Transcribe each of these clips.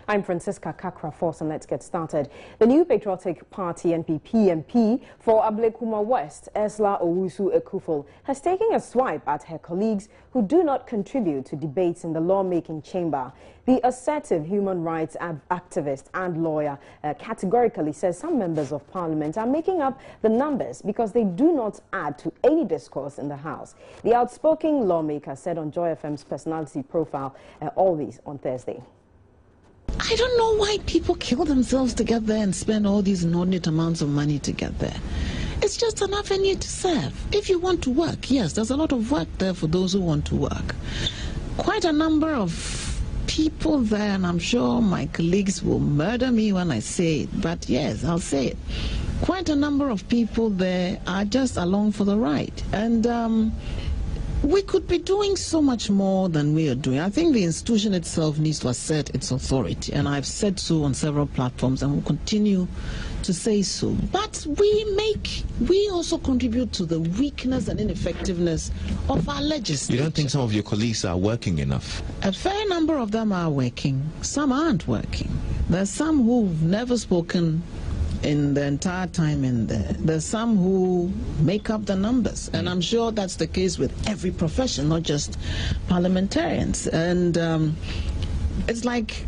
I'm Francisca Kakra-Force, and let's get started. The New Patriotic Party NPP for Ablekuma West, Esla Owusu-Ekuful, has taken a swipe at her colleagues who do not contribute to debates in the lawmaking chamber. The assertive human rights activist and lawyer categorically says some members of parliament are making up the numbers because they do not add to any discourse in the House. The outspoken lawmaker said on Joy FM's personality profile all these on Thursday. I don't know why people kill themselves to get there and spend all these inordinate amounts of money to get there. It's just an avenue to serve. If you want to work, yes, there's a lot of work there for those who want to work. Quite a number of people there, and I'm sure my colleagues will murder me when I say it, but yes, I'll say it. Quite a number of people there are just along for the ride. And we could be doing so much more than we are doing. I think the institution itself needs to assert its authority, and I've said so on several platforms and will continue to say so. But we also contribute to the weakness and ineffectiveness of our legislature. You don't think some of your colleagues are working enough? A fair number of them are working. Some aren't working. There's some who've never spoken in the entire time in there. There's some who make up the numbers, and I'm sure that's the case with every profession, not just parliamentarians. And it's like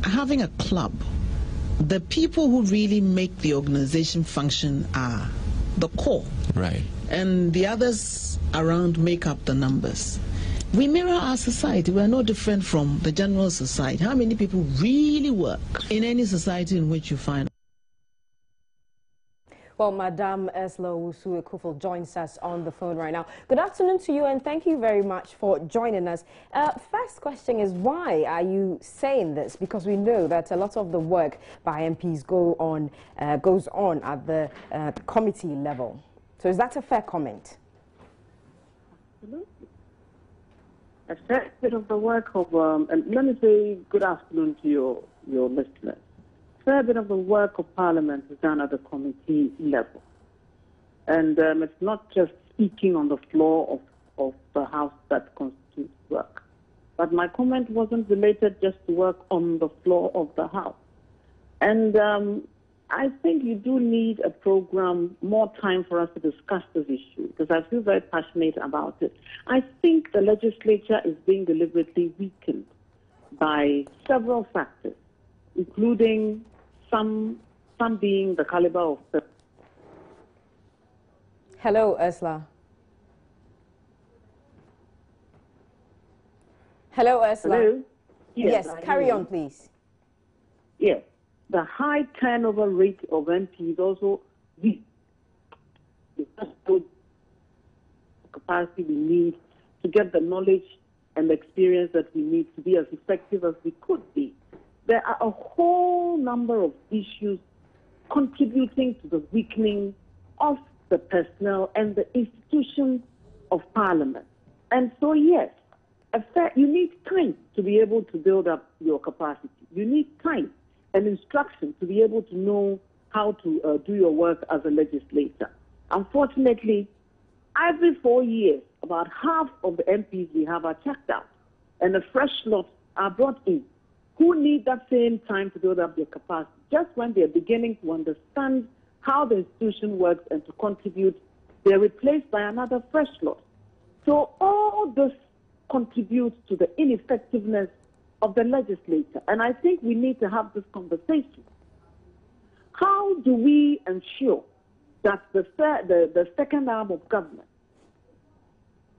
having a club. The people who really make the organization function are the core, right? And the others around make up the numbers. We mirror our society. We're no different from the general society. How many people really work in any society in which you find? Well, Madame Esla Owusu-Ekuful joins us on the phone right now. Good afternoon to you, and thank you very much for joining us. First question is, why are you saying this? Because we know that a lot of the work by MPs goes on at the committee level. So is that a fair comment? Absolutely. A fair bit of the work of, and let me say good afternoon to your listeners. Fair bit of the work of Parliament is done at the committee level. And it's not just speaking on the floor of the House that constitutes work. But my comment wasn't related just to work on the floor of the House. And I think you do need a program, more time for us to discuss this issue, because I feel very passionate about it. I think the legislature is being deliberately weakened by several factors, including some being the caliber of the... Hello, Esla. Hello, Esla. Hello? Yes, carry on, please. Yes. The high turnover rate of MPs also weak. The capacity we need to get the knowledge and the experience that we need to be as effective as we could be. There are a whole number of issues contributing to the weakening of the personnel and the institutions of Parliament. And so, yes, you need time to be able to build up your capacity. You need time and instruction to be able to know how to do your work as a legislator. Unfortunately, every 4 years, about half of the MPs we have are checked out, and a fresh lot are brought in, who need that same time to build up their capacity. Just when they're beginning to understand how the institution works and to contribute, they're replaced by another fresh lot. So all this contributes to the ineffectiveness of the legislature. And I think we need to have this conversation. How do we ensure that the second arm of government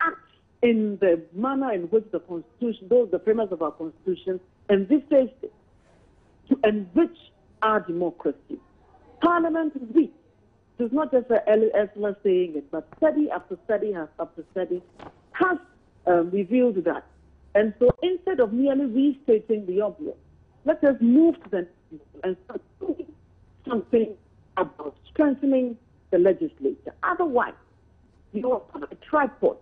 acts in the manner in which the Constitution, the premise of our Constitution, envisaged it to enrich our democracy? Parliament is weak. It's not just Esla saying it, but study after study after study has revealed that. And so instead of merely restating the obvious, let us move to the and start doing something about strengthening the legislature. Otherwise, you are a tripod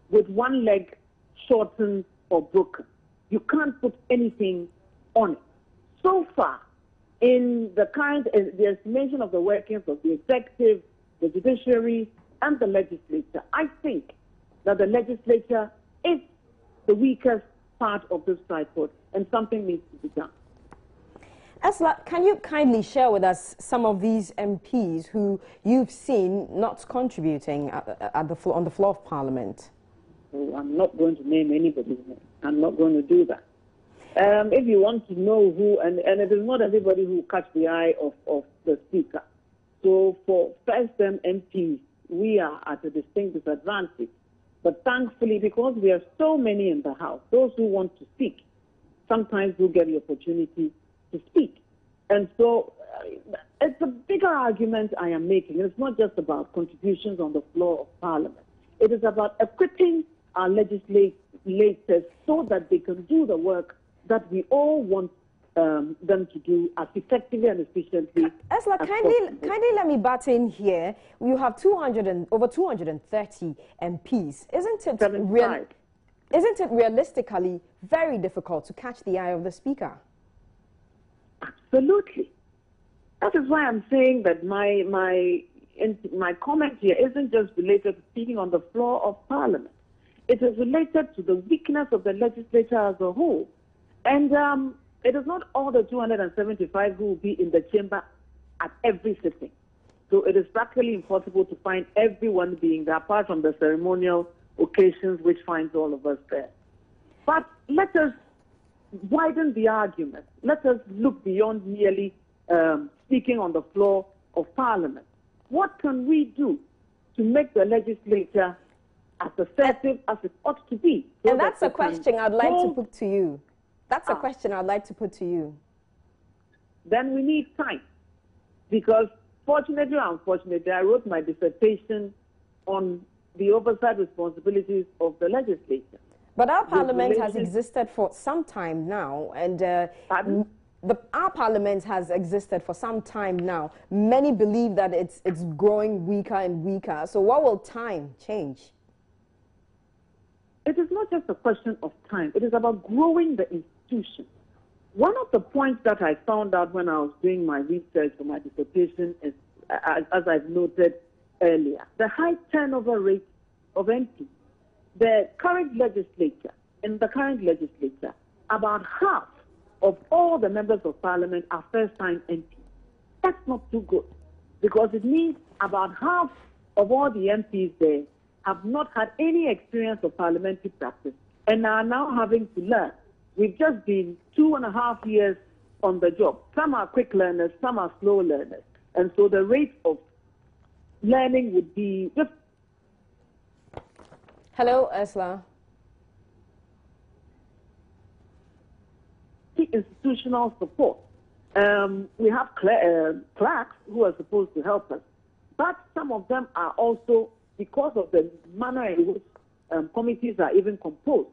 with one leg shortened or broken. You can't put anything on it. So far, in the estimation of the workings of the executive, the judiciary, and the legislature, I think that the legislature is the weakest part of this tripod, and something needs to be done. Esla, can you kindly share with us some of these MPs who you've seen not contributing on the floor of Parliament? Oh, I'm not going to name anybody's name. I'm not going to do that. If you want to know who, and it is not everybody who catch the eye of the Speaker. So for first-term MPs, we are at a distinct disadvantage. But thankfully, because we are so many in the House, those who want to speak, sometimes will get the opportunity to speak. And so it's a bigger argument I am making. It's not just about contributions on the floor of Parliament. It is about equipping our legislators so that they can do the work that we all want them to do as effectively and efficiently. Esla, kindly let me butt in here. You have over 230 MPs. Isn't it realistically very difficult to catch the eye of the Speaker? Absolutely. That is why I'm saying that my comment here isn't just related to speaking on the floor of Parliament. It is related to the weakness of the legislature as a whole. And it is not all the 275 who will be in the chamber at every sitting. So it is practically impossible to find everyone being there, apart from the ceremonial occasions which finds all of us there. But let us widen the argument. Let us look beyond merely speaking on the floor of Parliament. What can we do to make the legislature as assertive as it ought to be? So and that's a question I'd like to put to you. That's a question I'd like to put to you. Then we need time. Because fortunately or unfortunately, I wrote my dissertation on the oversight responsibilities of the legislature. But our Parliament has existed for some time now, and our Parliament has existed for some time now. Many believe that it's growing weaker and weaker. So what will time change? It is not just a question of time. It is about growing the institution. One of the points that I found out when I was doing my research for my dissertation is, as I've noted earlier, the high turnover rate of MPs. The current legislature, about half of all the members of Parliament are first-time MPs. That's not too good, because it means about half of all the MPs there have not had any experience of parliamentary practice and are now having to learn. We've just been 2.5 years on the job. Some are quick learners, some are slow learners. And so the rate of learning would be just... Hello, Esla. Institutional support. We have clerks who are supposed to help us, but some of them are also, because of the manner in which committees are even composed,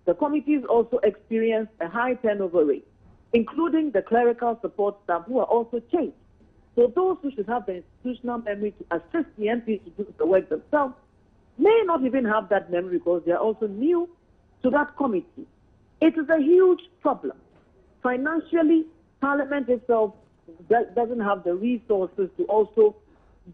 the committees also experience a high turnover rate, including the clerical support staff who are also changed. So those who should have the institutional memory to assist the MPs to do the work themselves may not even have that memory because they are also new to that committee. It is a huge problem. Financially, Parliament itself doesn't have the resources to also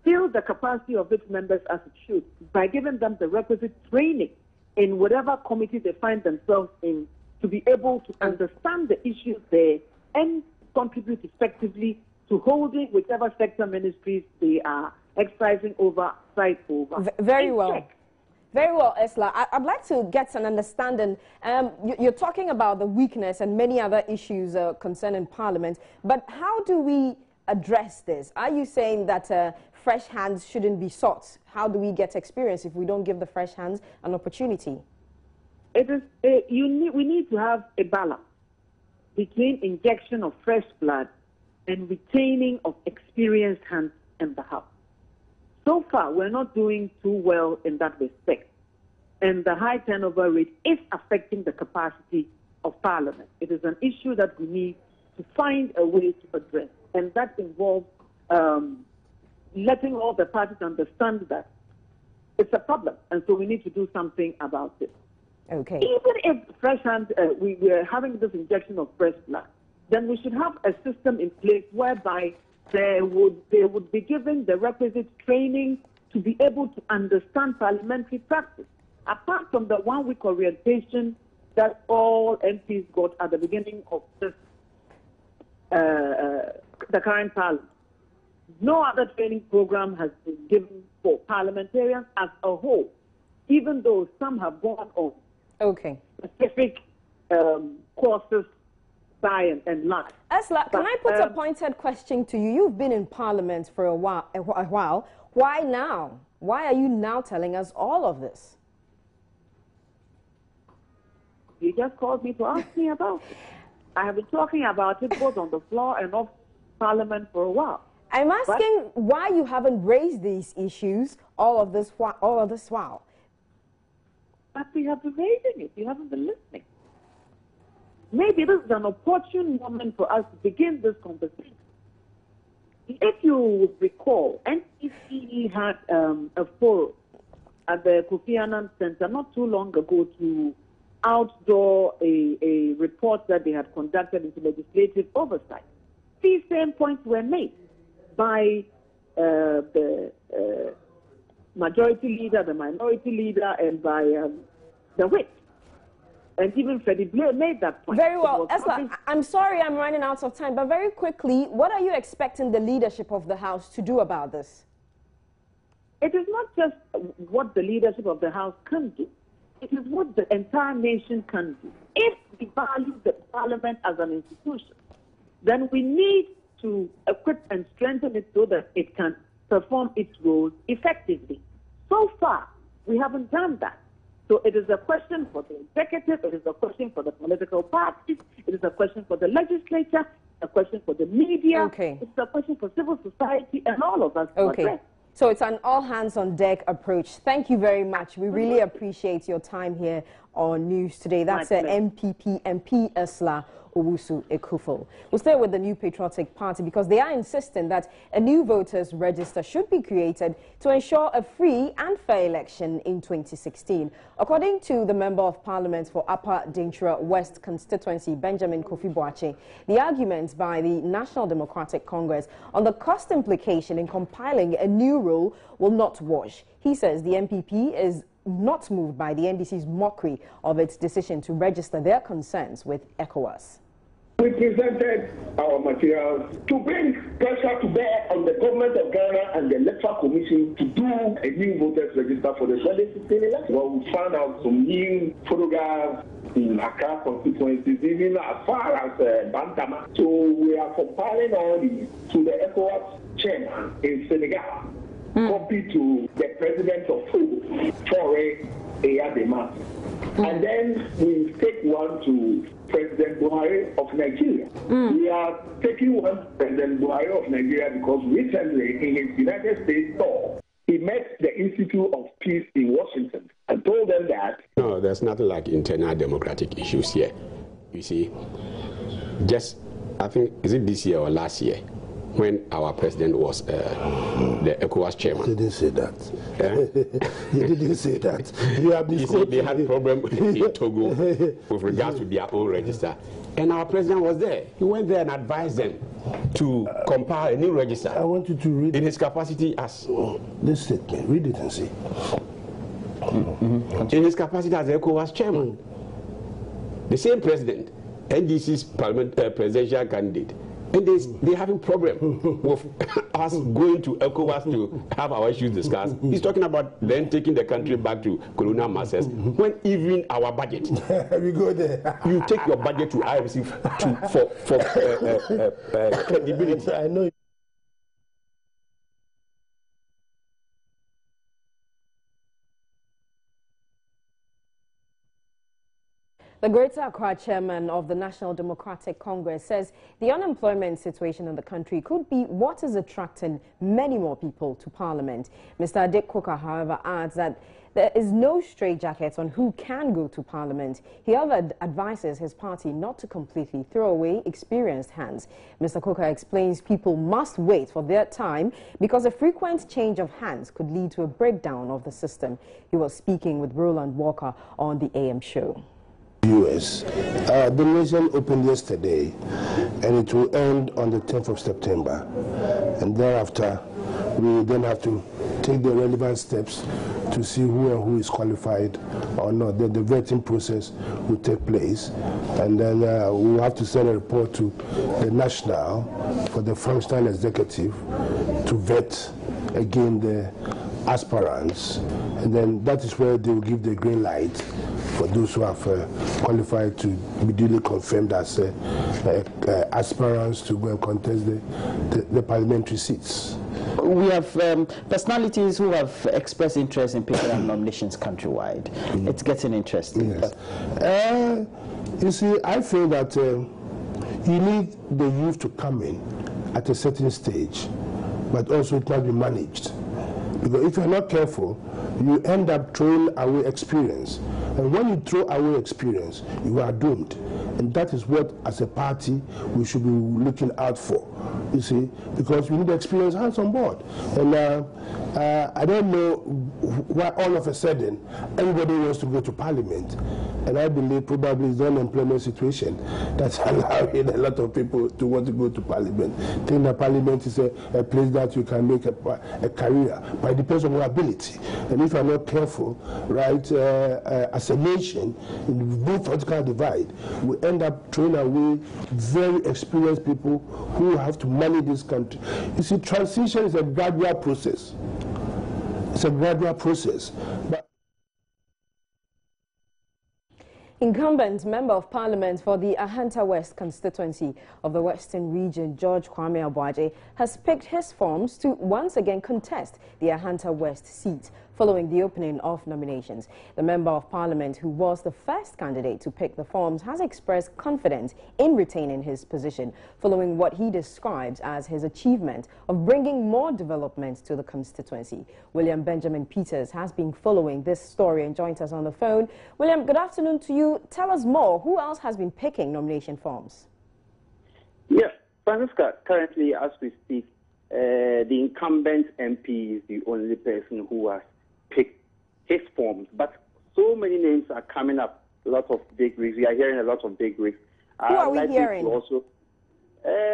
build the capacity of its members as it should by giving them the requisite training in whatever committee they find themselves in to be able to understand the issues there and contribute effectively to holding whichever sector ministries they are exercising oversight over. Very well. Very well, Esla. I'd like to get an understanding. You're talking about the weakness and many other issues concerning Parliament, but how do we address this? Are you saying that fresh hands shouldn't be sought? How do we get experience if we don't give the fresh hands an opportunity? We need to have a balance between injection of fresh blood and retaining of experienced hands in the House. So far, we're not doing too well in that respect. And the high turnover rate is affecting the capacity of Parliament. It is an issue that we need to find a way to address. And that involves letting all the parties understand that it's a problem. And so we need to do something about it. Okay. Even if fresh hands, we're having this injection of fresh blood, then we should have a system in place whereby they would be given the requisite training to be able to understand parliamentary practice. Apart from the 1-week orientation that all MPs got at the beginning of this the current parliament. No other training program has been given for parliamentarians as a whole, even though some have gone on specific courses by and large. Esla, can I put a pointed question to you? You've been in parliament for a while. Why now? Why are you now telling us all of this? You just called me to ask me about it. I have been talking about it both on the floor and off parliament for a while. I'm asking why you haven't raised these issues all of this while. But we have been raising it. You haven't been listening. Maybe this is an opportune moment for us to begin this conversation. If you recall, NCC had a forum at the Kofi Annan Center not too long ago to outdoor a report that they had conducted into legislative oversight. These same points were made by the majority leader, the minority leader, and by the whip. And even Freddie Blair made that point. Very well. Esla, I'm sorry I'm running out of time, but very quickly, what are you expecting the leadership of the House to do about this? It is not just what the leadership of the House can do. It is what the entire nation can do. If we value the Parliament as an institution, then we need to equip and strengthen it so that it can perform its role effectively. So far, we haven't done that. So it is a question for the executive, it is a question for the political parties, it is a question for the legislature, a question for the media, it's a question for civil society and all of us. So it's an all-hands-on-deck approach. Thank you very much. We really appreciate your time here on News Today. That's MPP MP Esla Owusu Ekuful. We'll stay with the New Patriotic Party because they are insisting that a new voters register should be created to ensure a free and fair election in 2016. According to the Member of Parliament for Upper Dintra West constituency, Benjamin Kofi Boakye, the arguments by the National Democratic Congress on the cost implication in compiling a new rule will not wash. He says the MPP is not moved by the NDC's mockery of its decision to register their concerns with ECOWAS. We presented our materials to bring pressure to bear on the government of Ghana and the Electoral Commission to do a new voters register for the 2016 election. Well, we found out some new photographs in Accra constituencies, even as far as Bantama. So we are compiling all these to the ECOWAS chairman in Senegal, copy to the president of Togo, Faure Eyadema. And then we take one to President Buhari of Nigeria. We are taking one to President Buhari of Nigeria because recently in his United States tour, he met the Institute of Peace in Washington and told them that no, there's nothing like internal democratic issues here. You see, just, I think, is it this year or last year, when our president was the ECOWAS chairman. He didn't say that. He didn't say that. You see, they had a problem in Togo with regards to their own register. And our president was there. He went there and advised them to compile a new register. I want you to read in his capacity as... this statement, read it and see. In his capacity as the ECOWAS chairman. The same president, NDC's presidential candidate, and they're having problem with us going to ECOWAS to have our issues discussed. He's talking about then taking the country back to colonial masters, when even our budget, we go there. You take your budget to IFC for credibility. I know. The Greater Accra chairman of the National Democratic Congress says the unemployment situation in the country could be what is attracting many more people to Parliament. Mr. Adik Koka, however, adds that there is no straitjacket on who can go to Parliament. He, however, advises his party not to completely throw away experienced hands. Mr. Koka explains people must wait for their time because a frequent change of hands could lead to a breakdown of the system. He was speaking with Roland Walker on the AM show. US. The nation opened yesterday and it will end on the 10th of September. And thereafter, we then have to take the relevant steps to see who is qualified or not. Then the vetting process will take place, and then we'll have to send a report to the national for the functional executive to vet again the aspirants, and then that is where they will give the green light for those who have qualified to be duly confirmed as aspirants to go and contest the parliamentary seats. We have personalities who have expressed interest in picking up nominations countrywide. It's getting interesting. Yes. You see, I feel that you need the youth to come in at a certain stage, but also it must be managed. Because if you're not careful, you end up throwing away experience. And when you throw away experience, you are doomed. And that is what, as a party, we should be looking out for, you see, because we need experienced hands on board. And I don't know why all of a sudden everybody wants to go to Parliament. And I believe probably it's the unemployment situation that's allowing a lot of people to want to go to Parliament. I think that Parliament is a place that you can make a career, but it depends on your ability. And if you're not careful, right, as a nation, in both political divide, we end up throwing away very experienced people who have to manage this country. You see, transition is a gradual process. It's a gradual process. But Incumbent Member of Parliament for the Ahanta West constituency of the Western Region, George Kwame Abuaje, has picked his forms to once again contest the Ahanta West seat following the opening of nominations. The Member of Parliament, who was the first candidate to pick the forms, has expressed confidence in retaining his position following what he describes as his achievement of bringing more development to the constituency. William Benjamin Peters has been following this story and joins us on the phone. William, good afternoon to you. Tell us more. Who else has been picking nomination forms? Yes, Francisca, currently as we speak, the incumbent MP is the only person who has picked his forms. But so many names are coming up, a lot of big wigs. We are hearing a lot of big wigs. Who are we hearing? Also,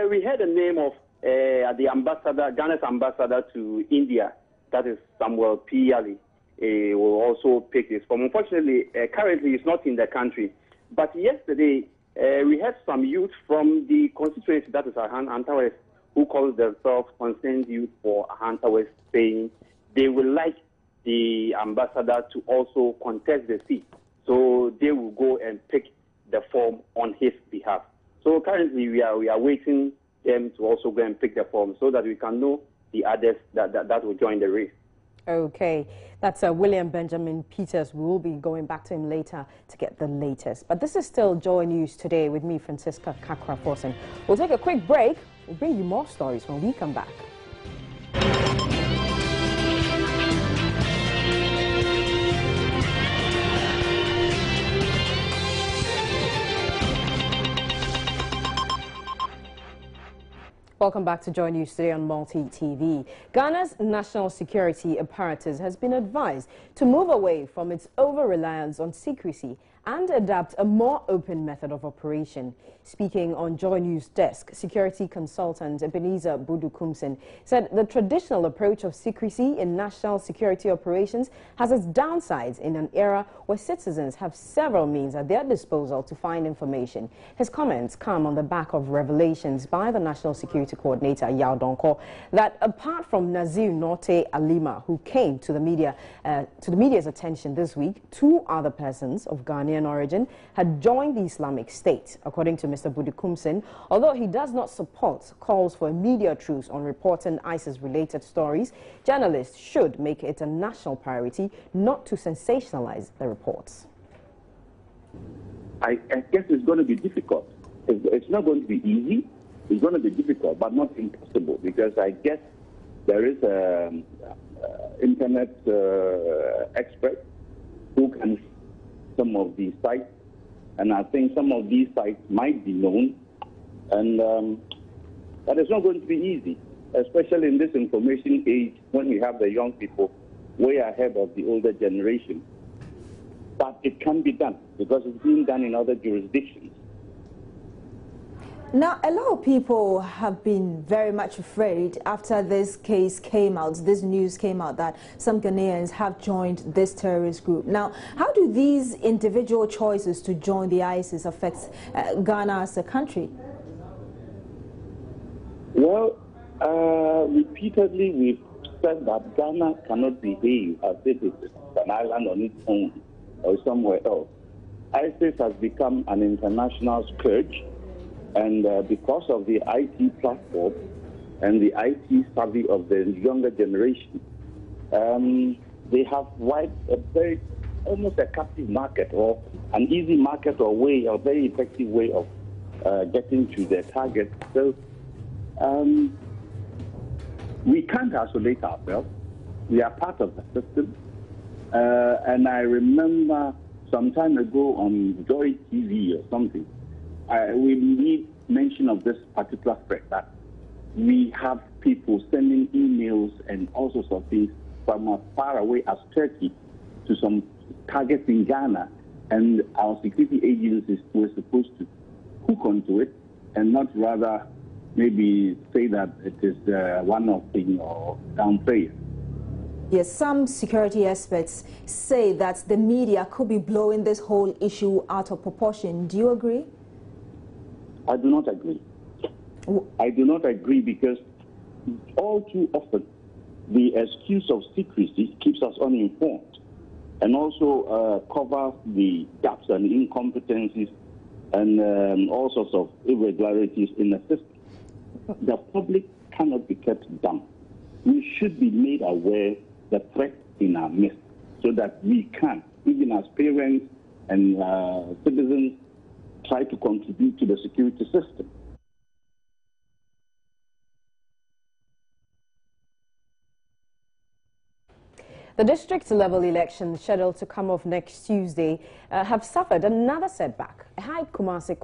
we heard the name of the ambassador, Ghana's ambassador to India, that is Samuel P. Ali. Will also pick this form. Unfortunately, currently he's not in the country. But yesterday, we had some youth from the constituency, that is Ahanta West, who call themselves Concerned Youth for Ahanta West, saying they would like the ambassador to also contest the seat. So they will go and pick the form on his behalf. So currently we are waiting them to also go and pick the form so that we can know the others that will join the race. Okay, that's William Benjamin Peters. We will be going back to him later to get the latest. But this is still Joy News Today with me, Francisca Kakra-Forsen. We'll take a quick break. We'll bring you more stories when we come back. Welcome back to Joy News Today on Multi TV. Ghana's national security apparatus has been advised to move away from its over-reliance on secrecy and adapt a more open method of operation. Speaking on Joy News Desk, security consultant Ebenezer Budukumsen said the traditional approach of secrecy in national security operations has its downsides in an era where citizens have several means at their disposal to find information. His comments come on the back of revelations by the National Security Coordinator Yao Donko that apart from Nazir Norte Alima, who came to the media's attention this week, two other persons of Ghanaian origin had joined the Islamic State. According to Mr. Budukumsen, although he does not support calls for a media truce on reporting ISIS-related stories, journalists should make it a national priority not to sensationalize the reports. I guess it's going to be difficult. It's not going to be easy. It's going to be difficult, but not impossible, because I guess there is an internet expert who can some of these sites, and I think some of these sites might be known, and but it's not going to be easy, especially in this information age when we have the young people way ahead of the older generation. But it can be done because it's being done in other jurisdictions. Now, a lot of people have been very much afraid after this case came out, this news came out that some Ghanaians have joined this terrorist group. Now, how do these individual choices to join the ISIS affect Ghana as a country? Well, repeatedly we've said that Ghana cannot behave as if it's an island on its own or somewhere else. ISIS has become an international scourge. And because of the IT platform and the IT savvy of the younger generation, they have wiped almost a captive market or an easy market or way, a very effective way of getting to their target. So we can't isolate ourselves. We are part of the system. And I remember some time ago on Joy TV or something, we made mention of this particular threat that we have people sending emails and all sorts of things from as far away as Turkey to some targets in Ghana, and our security agencies were supposed to hook onto it and not rather maybe say that it is one-off thing or downplay it. Yes, some security experts say that the media could be blowing this whole issue out of proportion. Do you agree? I do not agree. I do not agree because all too often the excuse of secrecy keeps us uninformed and also covers the gaps and incompetencies and all sorts of irregularities in the system. The public cannot be kept dumb. We should be made aware the threat in our midst so that we can, even as parents and citizens, try to contribute to the security system. The district-level elections scheduled to come off next Tuesday have suffered another setback. A high court in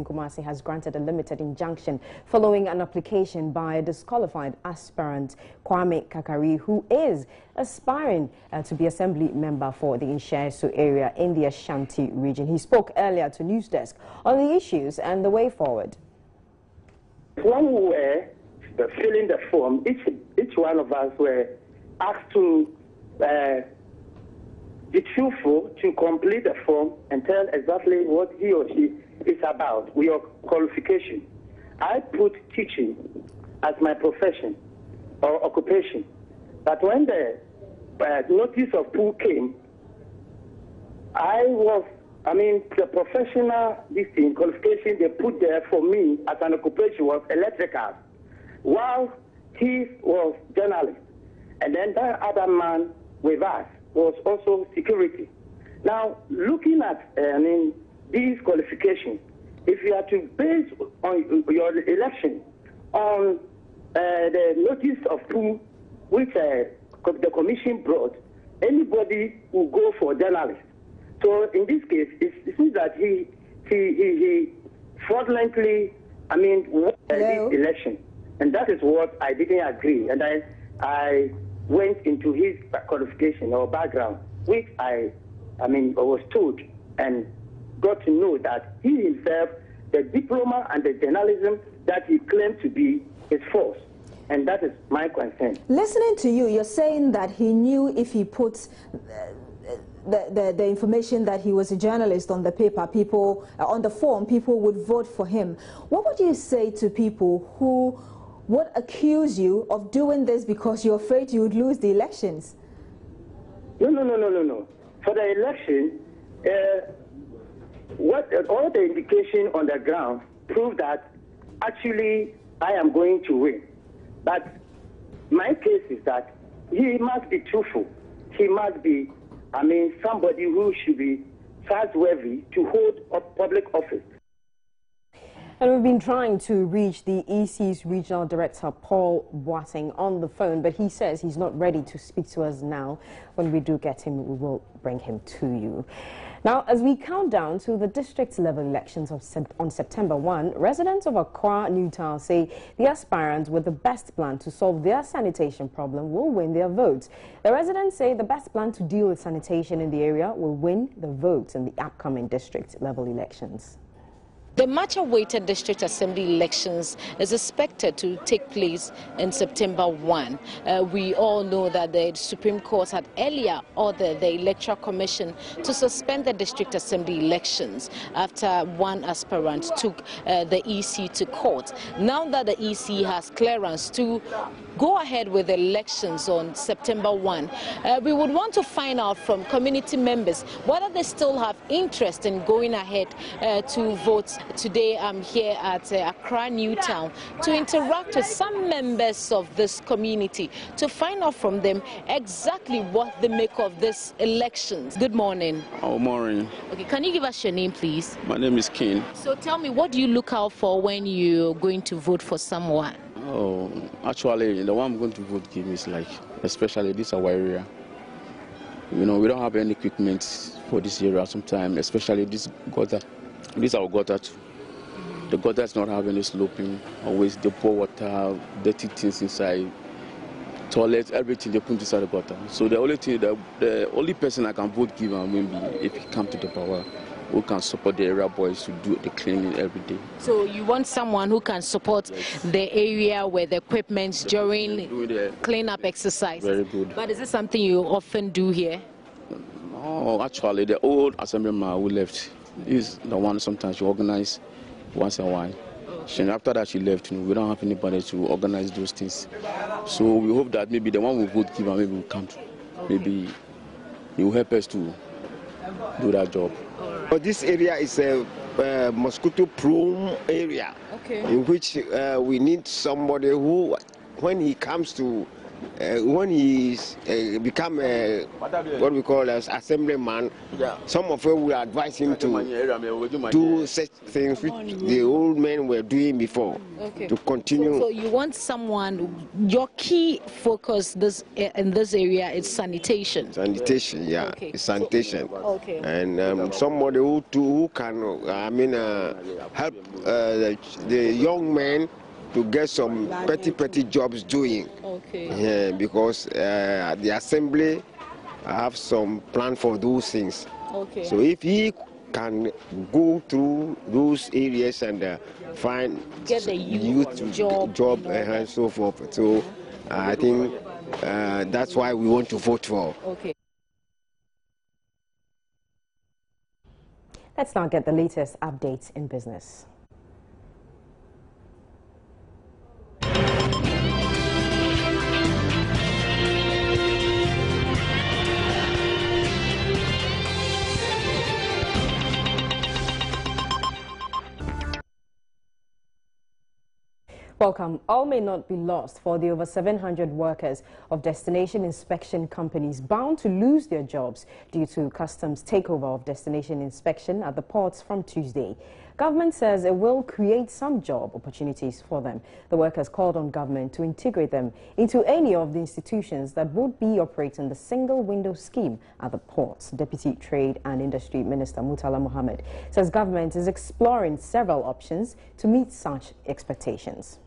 Kumasi has granted a limited injunction following an application by a disqualified aspirant, Kwame Kakari, who is aspiring to be assembly member for the Insheso area in the Ashanti region. He spoke earlier to News Desk on the issues and the way forward. When we were filling the form, each one of us were asked to be truthful, to complete the form and tell exactly what he or she is about, with your qualification. I put teaching as my profession or occupation. But when the notice of pool came, the professional qualification they put there for me as an occupation was electrical, while he was journalist. And then that other man with us was also security. Now, looking at these qualifications, if you are to base on your election on the notice of pool which the commission brought, anybody will go for journalist. So in this case, it seems that he fraudulently won this election, and that is what I didn't agree. And I went into his qualification or background, which I was told and got to know that he himself, the diploma and the journalism that he claimed to be, is false. And that is my concern. Listening to you, you're saying that he knew if he puts the information that he was a journalist on the paper, people on the form, people would vote for him. What would you say to people who would accuse you of doing this because you're afraid you would lose the elections? No. For the election, all the indication on the ground prove that actually I am going to win. But my case is that he must be truthful. He must be, somebody who should be trustworthy to hold a public office. And we've been trying to reach the EC's Regional Director, Paul Boateng, on the phone, but he says he's not ready to speak to us now. When we do get him, we will bring him to you. Now, as we count down to the district-level elections on September 1, residents of Accra Newtown say the aspirants with the best plan to solve their sanitation problem will win their votes. The residents say the best plan to deal with sanitation in the area will win the votes in the upcoming district-level elections. The much-awaited District Assembly elections is expected to take place in September 1. We all know that the Supreme Court had earlier ordered the Electoral Commission to suspend the District Assembly elections after one aspirant took the EC to court. Now that the EC has clearance to go ahead with the elections on September 1, we would want to find out from community members whether they still have interest in going ahead to vote. Today I'm here at Accra Newtown to interact with some members of this community to find out from them exactly what they make of this elections. Good morning. Oh, morning. Okay, can you give us your name, please? My name is King. So tell me, what do you look out for when you're going to vote for someone? Oh, actually, the one I'm going to vote give is like, especially this our area. You know, we don't have any equipment for this area sometimes, especially this gutter. This is our gutter too. The gutter is not having any sloping, always the poor water, dirty things inside, toilets, everything they put inside the gutter. So the only thing, the only person I can vote give maybe if he come to the power, who can support the area boys to do the cleaning every day. So you want someone who can support the area with the equipment during the cleanup exercise? Very good. But is this something you often do here? Oh, actually, the old assemblyman who left is the one sometimes you organize once in a while. And after that she left, we don't have anybody to organize those things. So we hope that maybe the one we vote give maybe will come to. Maybe he will help us to do that job. But this area is a mosquito-prone area, in which we need somebody who, when he comes to, when he become what we call as assemblyman, some of us will advise him to do such things which the old men were doing before, to continue. So you want someone, your key focus in this area is sanitation? Sanitation, yeah, it's sanitation. And somebody who can, help the young men to get some petty jobs doing. Yeah, because the assembly have some plan for those things. So if he can go through those areas and find get the youth job and so forth. So I think that's why we want to vote for. Let's now get the latest updates in business. Welcome. All may not be lost for the over 700 workers of destination inspection companies bound to lose their jobs due to customs takeover of destination inspection at the ports from Tuesday. Government says it will create some job opportunities for them. The workers called on government to integrate them into any of the institutions that would be operating the single window scheme at the ports. Deputy Trade and Industry Minister Murtala Mohammed says government is exploring several options to meet such expectations.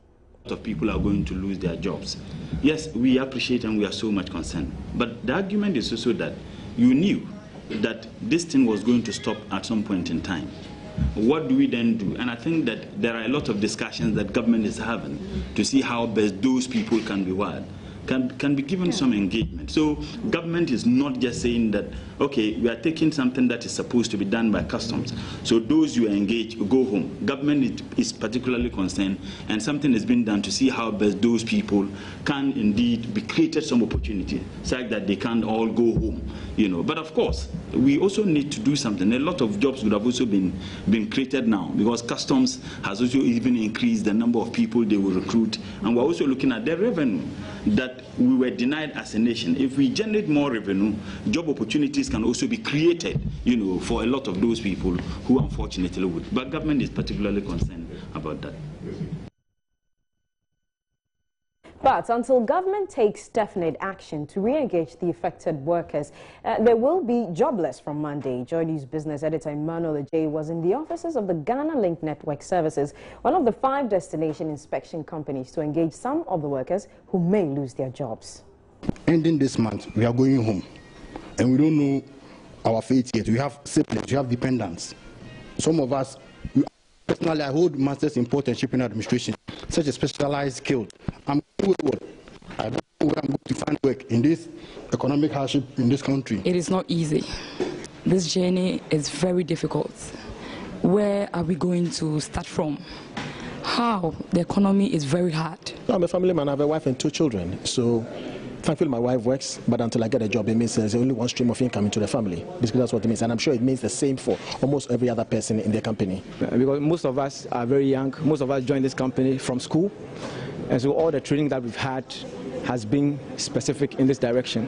Of people are going to lose their jobs. Yes, we appreciate and we are so much concerned. But the argument is also that you knew that this thing was going to stop at some point in time. What do we then do? And I think that there are a lot of discussions that government is having to see how best those people can be wired. Can be given some engagement. So government is not just saying that, okay, we are taking something that is supposed to be done by customs. So those you engage, go home. Government is particularly concerned, and something is being done to see how best those people can indeed be created some opportunity, such that they can't all go home. You know. But of course, we also need to do something. A lot of jobs would have also been created now, because customs has also even increased the number of people they will recruit, and we're also looking at the revenue that we were denied as a nation. If we generate more revenue, job opportunities can also be created, you know, for a lot of those people who unfortunately would. But government is particularly concerned about that. But until government takes definite action to re-engage the affected workers, they will be jobless from Monday. Joy News business editor Emmanuel was in the offices of the Ghana Link Network Services, one of the 5 destination inspection companies, to engage some of the workers who may lose their jobs. Ending this month, we are going home, and we don't know our fate yet. We have siblings, we have dependents. Some of us Personally, I hold masters in port and shipping administration, such a specialized skill. I'm wayward. I don't know where I'm going to find work in this economic hardship in this country. It is not easy. This journey is very difficult. Where are we going to start from? How? The economy is very hard. I'm a family man. I have a wife and 2 children. So thankfully my wife works, but until I get a job, it means there's only one stream of income into the family. Basically, that's what it means. And I'm sure it means the same for almost every other person in the company. Because most of us are very young. Most of us joined this company from school. And so all the training that we've had has been specific in this direction.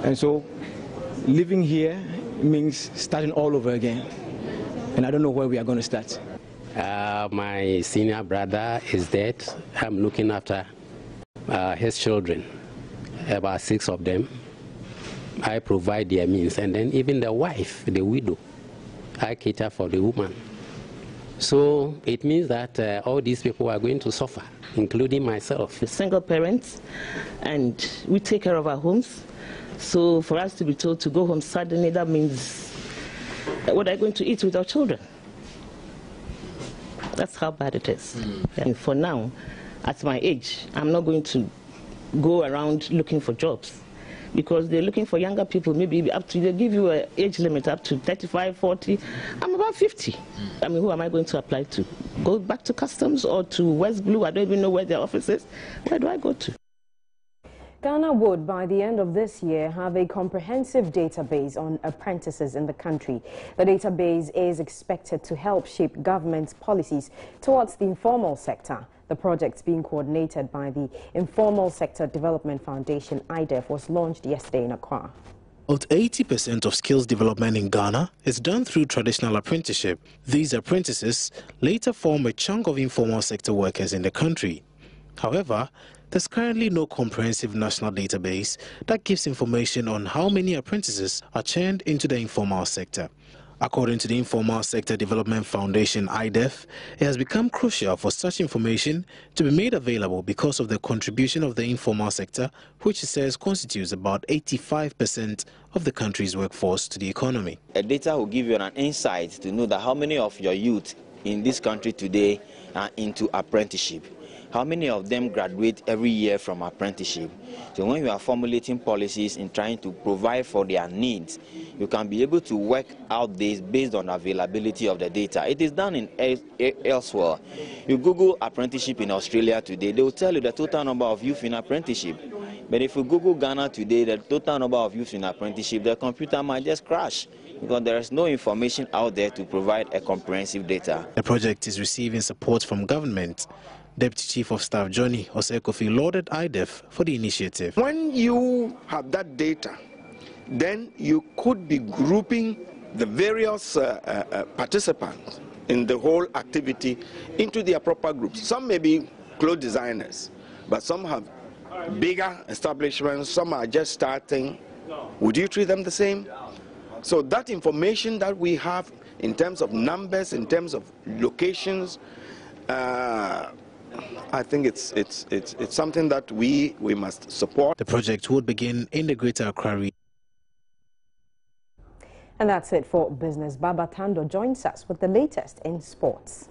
And so living here means starting all over again. And I don't know where we are going to start. My senior brother is dead. I'm looking after his children, about 6 of them. I provide their means, and then even the wife, the widow, I cater for the woman. So it means that all these people are going to suffer, including myself. Single parents, and we take care of our homes. So for us to be told to go home suddenly, that means what are you going to eat with our children? That's how bad it is. And for now, at my age, I'm not going to go around looking for jobs, because they're looking for younger people, maybe up to, they give you an age limit up to 35, 40. I'm about 50. I mean, who am I going to apply to? Go back to customs or to West Blue? I don't even know where their office is. Where do I go to? Ghana would, by the end of this year, have a comprehensive database on apprentices in the country. The database is expected to help shape government's policies towards the informal sector. The project, being coordinated by the Informal Sector Development Foundation, IDEF, was launched yesterday in Accra. About 80% of skills development in Ghana is done through traditional apprenticeship. These apprentices later form a chunk of informal sector workers in the country. However, there's currently no comprehensive national database that gives information on how many apprentices are churned into the informal sector. According to the Informal Sector Development Foundation, IDEF, it has become crucial for such information to be made available because of the contribution of the informal sector, which it says constitutes about 85% of the country's workforce to the economy. A data will give you an insight to know that how many of your youth in this country today are into apprenticeship. How many of them graduate every year from apprenticeship? So when you are formulating policies in trying to provide for their needs, you can be able to work out this based on availability of the data. It is done in elsewhere. You Google apprenticeship in Australia today, they will tell you the total number of youth in apprenticeship. But if you Google Ghana today, the total number of youth in apprenticeship, the computer might just crash, because there is no information out there to provide a comprehensive data. The project is receiving support from government. Deputy Chief of Staff Johnny Osekofi lauded IDEF for the initiative. When you have that data, then you could be grouping the various participants in the whole activity into their proper groups. Some may be clothes designers, but some have bigger establishments, some are just starting. Would you treat them the same? So that information that we have in terms of numbers, in terms of locations, I think it's something that we must support. The project would begin in the Greater Accra region. And that's it for business. Baba Tando joins us with the latest in sports.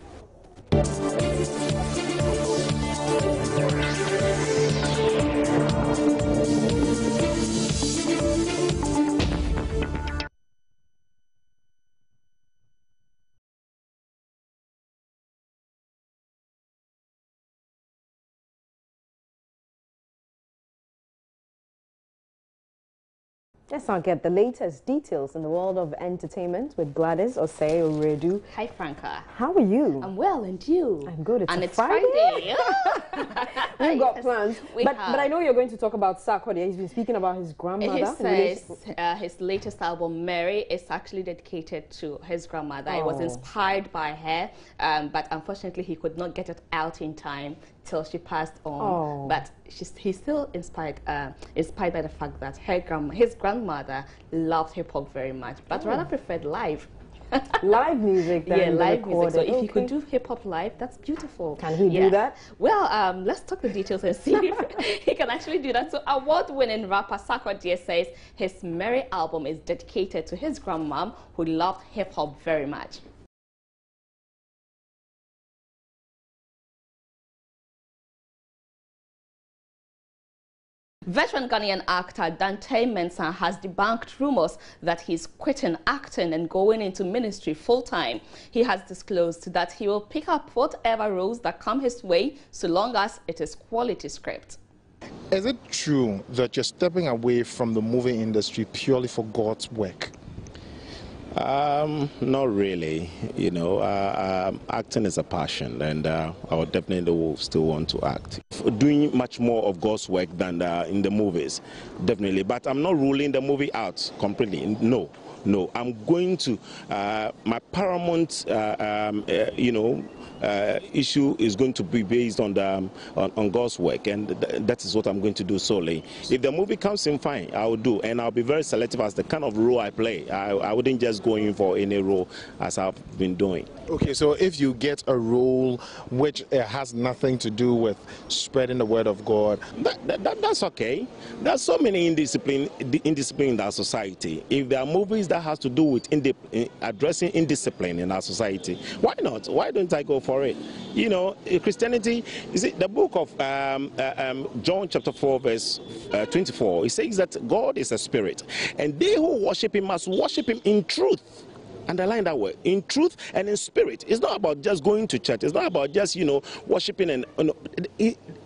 Yes, I'll get the latest details in the world of entertainment with Gladys Osei-Oredu. Hi, Franca. How are you? I'm well, and you? I'm good. It's Friday. We've got plans. But I know you're going to talk about Sarkodie. He's been speaking about his grandmother. His latest album, Mary, is actually dedicated to his grandmother. It was inspired by her, but unfortunately he could not get it out in time till she passed on. But he's still inspired by the fact that his grandmother loved hip-hop very much, but rather preferred live. Live music then. Yeah, live music. So if he could do hip-hop live, that's beautiful. Can he do that? Well, let's talk the details and see if he can actually do that. So award-winning rapper Sarkodie says his Mary album is dedicated to his grandmom, who loved hip-hop very much. Veteran Ghanaian actor Dante Mensah has debunked rumors that he's quitting acting and going into ministry full-time. He has disclosed that he will pick up whatever roles that come his way so long as it is quality script. Is it true that you're stepping away from the movie industry purely for God's work? Not really. You know, acting is a passion, and I would definitely still want to act. Doing much more of God's work than in the movies, definitely. But I'm not ruling the movie out completely. No, I'm going to. My paramount, issue is going to be based on God's work, and that is what I'm going to do solely. If the movie comes in, fine, I will do, and I'll be very selective as the kind of role I play. I wouldn't just go in for any role as I've been doing. Okay, so if you get a role which has nothing to do with spreading the word of God, that's okay. There's so many indiscipline in our society. If there are movies that has to do with addressing indiscipline in our society, why not? Why don't I go for it? You know, Christianity, is it the book of John chapter 4 verse 24, it says that God is a spirit, and they who worship him must worship him in truth. Underline that word, in truth and in spirit. It's not about just going to church. It's not about just, worshiping. And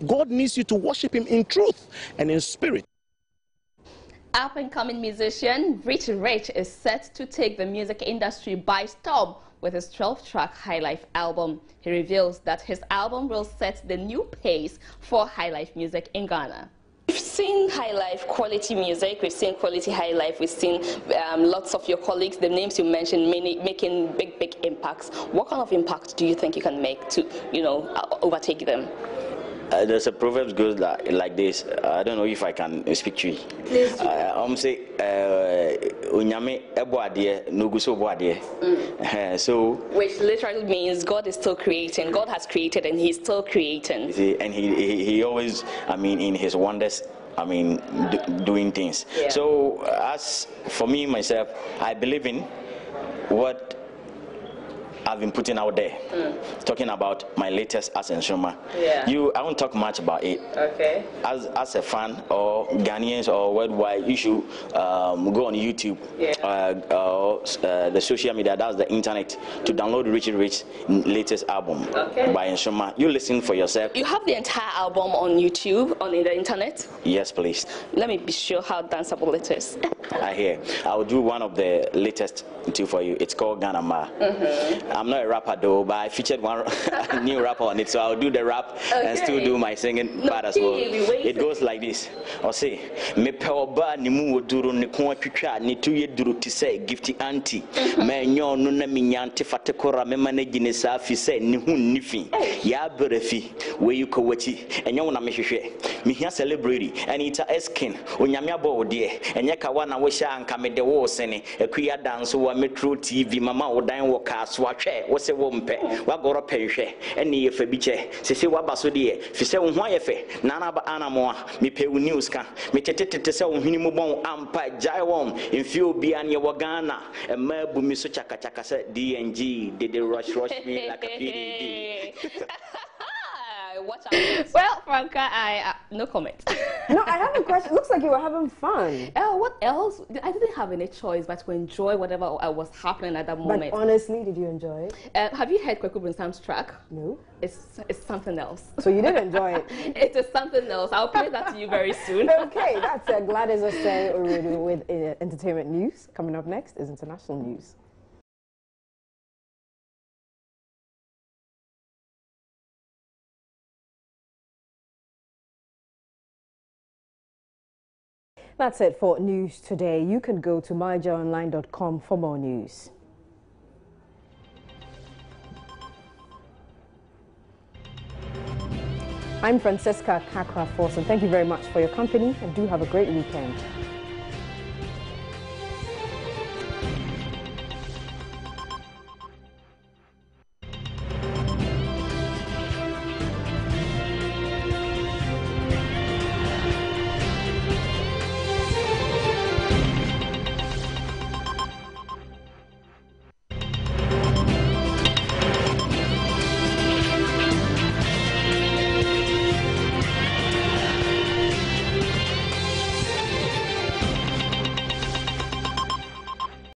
God needs you to worship him in truth and in spirit. Up-and-coming musician Rich is set to take the music industry by storm with his 12-track High Life album. He reveals that his album will set the new pace for high life music in Ghana. We've seen high life quality music, we've seen quality high life, we've seen lots of your colleagues, the names you mentioned, making big impacts. What kind of impact do you think you can make to, overtake them? There's a proverb goes like this. I don't know if I can speak to you. Please. Say, "Onyame eboade noguso boade." So, which literally means God is still creating. God has created, and He's still creating. And He always, in His wonders, doing things. Yeah. So, as for me myself, I believe in what I've been putting out there, talking about my latest as Nshoma. Yeah. I won't talk much about it. Okay. As a fan or Ghanaians or worldwide, you should go on YouTube, the social media, that's the internet, to download Rich latest album by Nshoma. You listen for yourself. You have the entire album on YouTube, on the internet? Yes, please. Let me be sure how danceable it is. I hear. I will do one of the latest two for you. It's called Ghana Ma. I'm not a rapper though, but I featured one new rapper on it, so I'll do the rap and still do my singing part as well. It goes like this. I'll say, "Me peoba ni mu duru ni kwa twitwa ni tuye duru ti say gifty auntie. Me nyo no na minyante fatekora me manage ni sa fi say ni hu ni fi. Ya berefi we you ko wachi. Enyo na me hwehwe. Me hia celebrity and ita eskin. Onyame abo de. Enye ka wa na wo sha anka me de wo sene. Ekuya dance wo Metro TV mama wo dan wo ka so what's a wompe? What got a pension? Any if a biche, say what basodia, if you say why if Nana Anamo, me pay news can, me tete to sell Hinimobon, Ampa, Jaiwom, in few be an Yawagana, and Merbu Misochaka said DNG, did they rush me like a PDD? Well, Franca, I no comment. No, I have a question. It looks like you were having fun. What else? I didn't have any choice but to enjoy whatever was happening at that moment. But honestly, did you enjoy it? Have you heard Kweku Brinsam's track? No. It's something else. So you did enjoy it? It is something else. I'll play that to you very soon. Okay, that's Gladys Osei Oredu with entertainment news. Coming up next is international news. That's it for news today. You can go to myjoyonline.com for more news. I'm Francesca Kakra Forson. Thank you very much for your company and do have a great weekend.